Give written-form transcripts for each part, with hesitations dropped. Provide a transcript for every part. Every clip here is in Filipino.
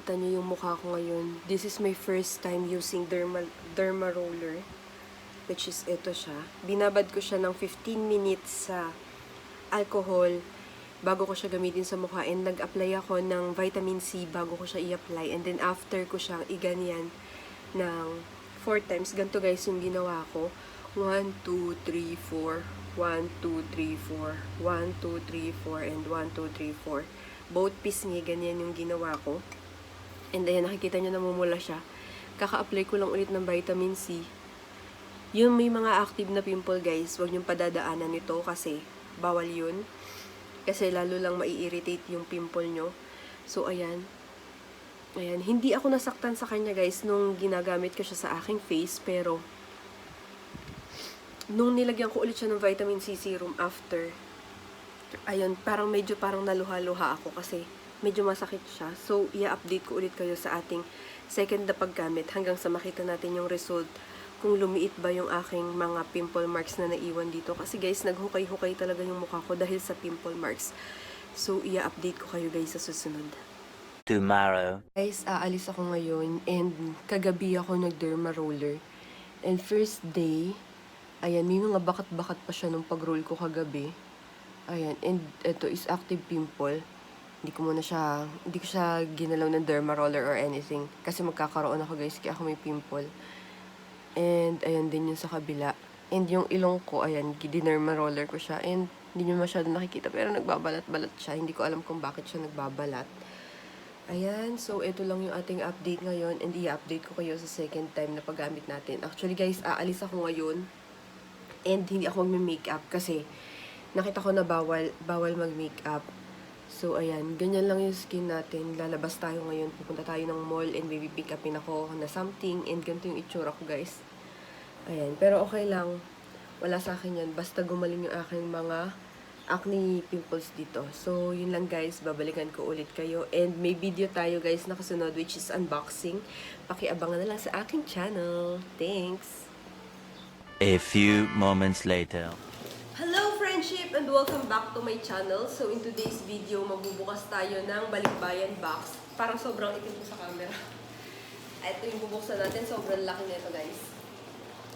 nakikita nyo yung mukha ko ngayon, this is my first time using Derma roller, which is ito siya. Binabad ko siya ng 15 minutes sa alcohol bago ko siya gamitin sa mukha, and nag-apply ako ng vitamin C bago ko siya i-apply, and then after ko siyang iganyan ng 4 times. Ganito guys yung ginawa ko. 1, 2, 3, 4, 1, 2, 3, 4, 1, 2, 3, 4, and 1, 2, 3, 4. Both pisngi, ganyan yung ginawa ko. And ayan, nakikita nyo namumula siya. Kaka-apply ko lang ulit ng vitamin C. Yung may mga active na pimple guys, huwag nyong padadaanan nito kasi bawal yun. Kasi lalo lang mai-irritate yung pimple nyo. So ayan. Ayan, hindi ako nasaktan sa kanya guys nung ginagamit ko siya sa aking face, pero nung nilagyan ko ulit siya ng vitamin C serum after, ayun, parang naluha-luha ako kasi medyo masakit siya. So, i-update ko ulit kayo sa ating second na paggamit hanggang sa makita natin yung result kung lumiit ba yung aking mga pimple marks na naiwan dito. Kasi guys, naghukay-hukay talaga yung mukha ko dahil sa pimple marks. So, i-update ko kayo guys sa susunod. Tomorrow. Guys, aalis ako ngayon and kagabi ako nag-derma roller. And first day, ayan, may mga bakat-bakat pa siya nung pag-roll ko kagabi. Ayan, and ito is active pimple. Hindi ko siya ginalaw ng derma roller or anything. Kasi magkakaroon ako guys, kaya ako may pimple. And ayan din yung sa kabila. And yung ilong ko, ayan, dinerma roller ko siya. And hindi nyo masyado nakikita, pero nagbabalat-balat siya. Hindi ko alam kung bakit siya nagbabalat. Ayan, so ito lang yung ating update ngayon. And i-update ko kayo sa second time na paggamit natin. Actually guys, aalis ako ngayon. And hindi ako mag-makeup kasi nakita ko na bawal mag-makeup. So, ayan. Ganyan lang yung skin natin. Lalabas tayo ngayon. Pupunta tayo ng mall and maybe pick upin ako na something. And ganito yung itsura ko, guys. Ayan. Pero okay lang. Wala sa akin yan. Basta gumaling yung aking mga acne pimples dito. So, yun lang, guys. Babalikan ko ulit kayo. And may video tayo, guys, na kasunod, which is unboxing. Pakiabangan na lang sa aking channel. Thanks! A few moments later. Hello friendship and welcome back to my channel. So in today's video, magbubukas tayo ng Balikbayan box. Parang sobrang itim ko sa camera. Ito yung bubuksan natin. Sobrang laki nito guys.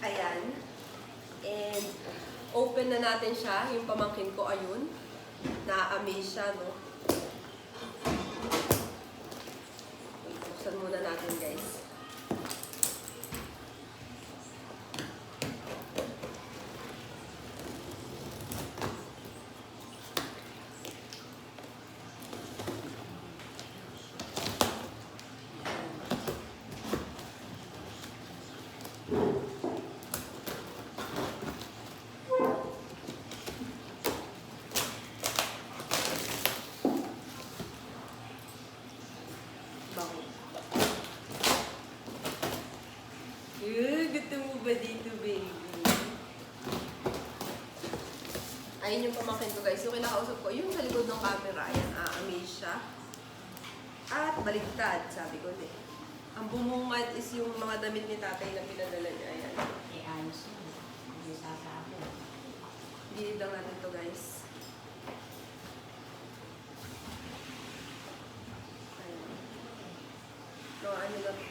Ayan. And open na natin siya. Yung pamangkin ko, ayun. Na-amaze siya, no? Buksan muna natin guys. Gusto mo ba dito, baby? Ayun yung pamangkin ko, guys. Yung kinakausap ko, yung sa likod ng camera, ayan, amaze siya. At baliktad, sabi ko, eh. Ang bumungad is yung mga damit ni tatay na pinadala niya, ayan. Ayos yun. Hindi sasabo. Dinida natin to, guys.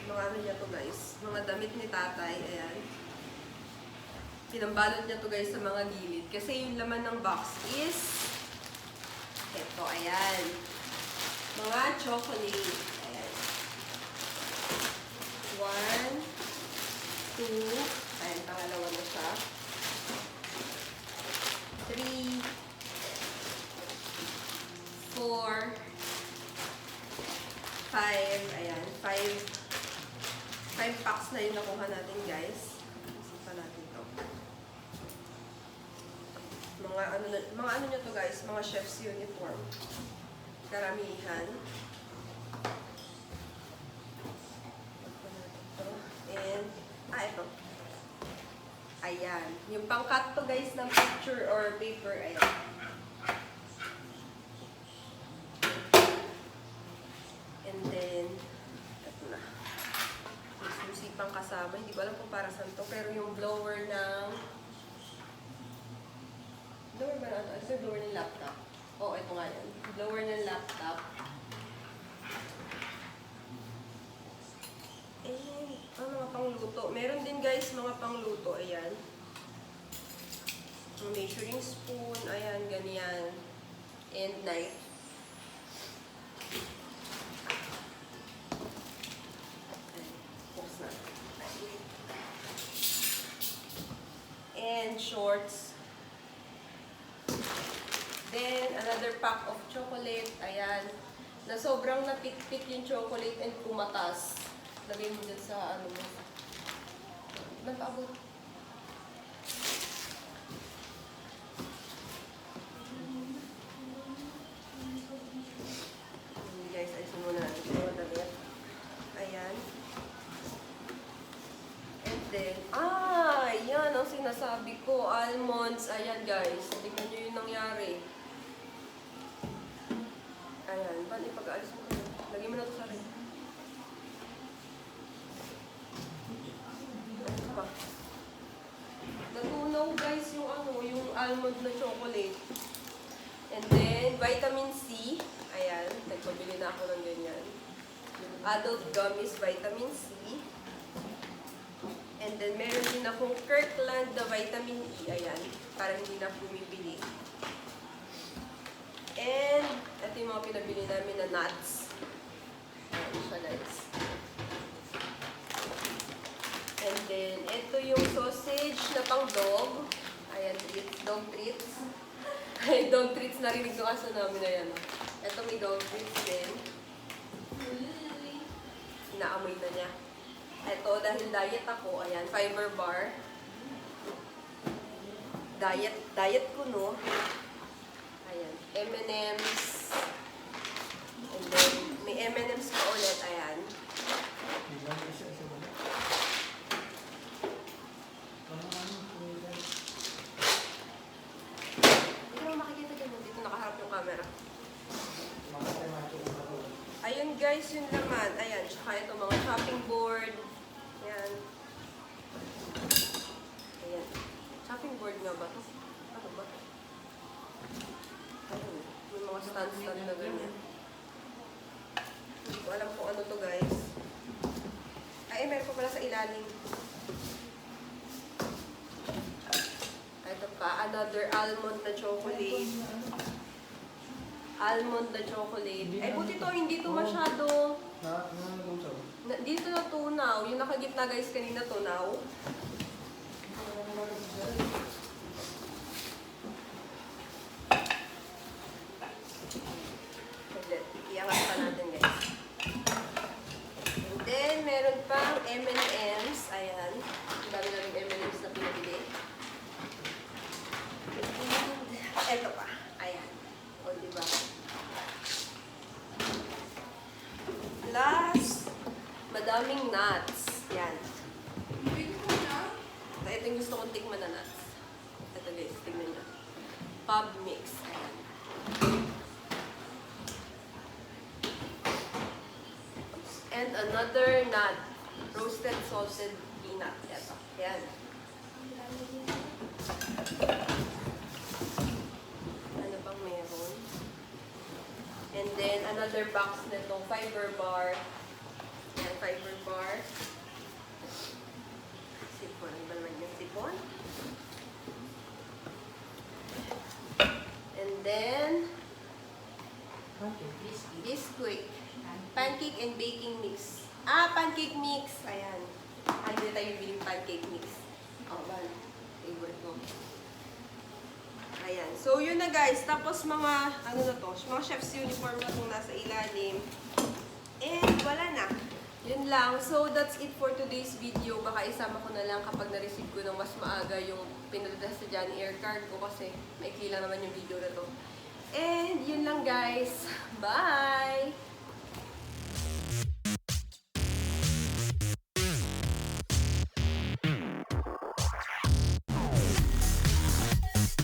Mga ano niya to guys, mga damit ni tatay, ayan. Pinambalot niya to guys sa mga gilid. Kasi yung laman ng box is, eto, ayan. Mga chocolate. Ayan. 1, 2, ayan, pangalawa na siya. 3, 4, 5, ayan, 5 packs na yung nakuha natin, guys. Isa pa natin to. Mga ano nyo to, guys, mga chef's uniform. Karamihan. And, ito. Ayan. Yung pang-cut to, guys, ng picture or paper, ayan. And then, ito na. May susi pang kasama. Hindi ko alam kung para saan to. Pero yung blower ng... Blower ba na? Ano yung blower ng laptop? Oo, ito nga yan. Blower ng laptop. Mga pangluto. Meron din guys mga pangluto. Ayan. Measuring spoon. Ayan, ganyan. And knife. And shorts. Then, another pack of chocolate. Ayan. Na sobrang napikpik yung chocolate and pumatas. Lagay mo dyan sa ano mo. Nagpaabot. Guys, ayusin muna natin. Ayan. And then, ayan ang sinasabi ko. Almonds. Ayan guys. Tignan nyo yung nangyari. Ayan. Bali, pag-aalis mo kayo. Lagay mo na ito sa rin. Ano pa? Natunaw guys yung yung almond na chocolate. And then, vitamin C. Ayan. Nagpabili na ako ng ganyan. Adult gummies vitamin C. And then, meron din akong Kirkland na vitamin E. Ayan. Para hindi na bumibili. And, ito yung mga pinabili namin na nuts. Ayan siya guys. And then, ito yung sausage na pang dog. Ayan, treats, dog treats. Ay, dog treats, narinig ng aso namin na yan. Ito may dog treats din. Inaamoy na niya. Ito, dahil diet ako, ayan, fiber bar. Diet kuno. Ayan, M&M's. And then, may M&M's pa ulit, ayan. Hindi mo makikita dyan, dito nakaharap yung camera. Ayun guys, yung laman. Ayan, tsaka ito mga chopping board. Ayan. Ayan. Chopping board nga ba ito? Ano ba? Ayun. May mga stand-stand na ganyan. Hindi ko alam kung ano to guys. Ay, meron pa pala sa ilalim. Ito pa, another almond na chocolate. Almond na chocolate. Ay, buti to, hindi to masyado. Dito na tunaw. Yung nakagitna guys, kanina tunaw. Iangat pa natin guys. And then, meron pang M&M's. Ayan. Ang dami na rin M&M's na pinabili. And, eto pa. Ayan. O, diba? Plus, madaming nuts. Yan. Ito yung gusto kong tikman na nuts. Ito guys, tignan nyo. Pub mix. Ayan. And another nut. Roasted salted peanut. Ito. Yan. Ano pang meron? And then, another box nitong fiber bar. Yan, fiber bar. Sipon. Ano ba naman yung sipon? And then, biscuit. Pancake and baking mix. Pancake mix. Ayan. Hindi tayo biling pancake mix. Oh, man. Favorite ko. Ayan. So, yun na guys. Tapos mga, ano na to, mga chef's uniform na itong nasa ilalim. And, wala na. Yun lang. So, that's it for today's video. Baka isama ko na lang kapag na-receive ko ng mas maaga yung pinadala sa Johnny Air card ko kasi maikli lang naman yung video na to. And, yun lang guys. Bye!